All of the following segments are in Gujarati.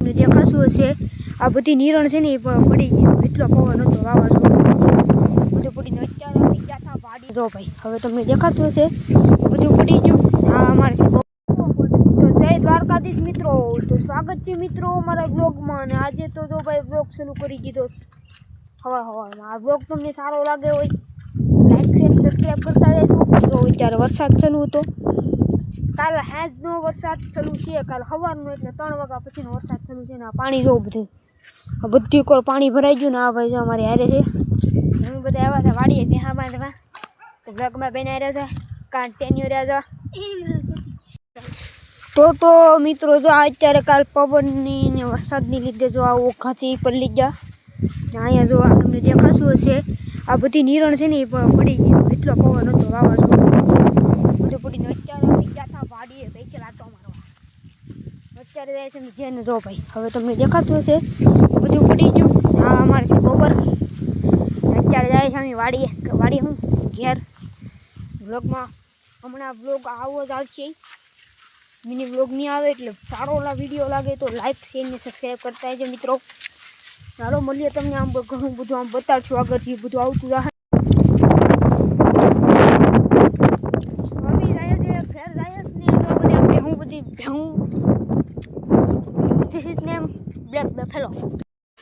તમને દેખાતું હશે આ બધી નિરણ છે ને એ પડી ગઈ, એટલો પવન હતો, વાવાઝોડું બધું પડીને અત્યારે અમે ગયા હતા વાડી. જો ભાઈ હવે તમને દેખાતું હશે બધું પડી ગયું. હા અમારે તો જય દ્વારકાધીશ મિત્રો, તો સ્વાગત છે મિત્રો અમારા બ્લોગમાં. અને આજે તો જો ભાઈ બ્લોગ શરૂ કરી દીધો હવામાં. આ બ્લોગ તમને સારો લાગે હોય લાઈક શેર સબસ્ક્રાઈબ કરતા રહેજો. તો અત્યારે વરસાદ ચાલુ હતો, કાલે હેજનો વરસાદ ચાલુ છે, કાલે સવારનો એટલે 3 વાગ્યા પછીનો વરસાદ ચાલુ છે. ને આ પાણી જોવું બધું, આ બધી કોર પાણી ભરાઈ ગયું ને. આ ભાઈ જો અમારે હારે છે, અમે બધા આવ્યા હતા વાડીએ બેહા બાંધવા, તો બ્લોગમાં બેન આવ્યા હતા કાંટેન્યુ રહ્યા હતા. તો મિત્રો જો અત્યારે કાલ પવનની ને વરસાદની લીધે જો આ ઓખાથી પડી ગયા ને. અહીંયા જો તમને દેખાતું હશે આ બધી નિરણ છે ને એ પડી ગઈ, એટલો પવન હતો, વાવાઝોડું બધું પડીને અત્યારે અમે ગયા હતા વાડીએ પૈકી લાટો મારવા. અત્યારે જાય છે જેને જો ભાઈ હવે તમને દેખાતું હશે બધું પડી ગયું. હા અમારે છે બપોર, અત્યારે જાય છે અમે વાડીએ હું ઘેર. બ્લોગમાં હમણાં બ્લોગ આવો જ આવશે, મિની બ્લોગ નહીં આવે એટલે સારો વિડીયો લાગે તો લાઈક શેર ને સબસ્ક્રાઈબ કરતા રહેજો મિત્રો. ચાલો મળીએ તમને આમ ઘણું બધું આમ બતાડશું આગળથી બધું આવતું રહે.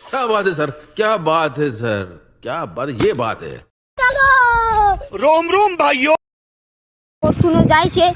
क्या बात है सर, क्या बात है सर, क्या बात, ये बात है. રોમ રોમ ભાઈઓ. જાય છે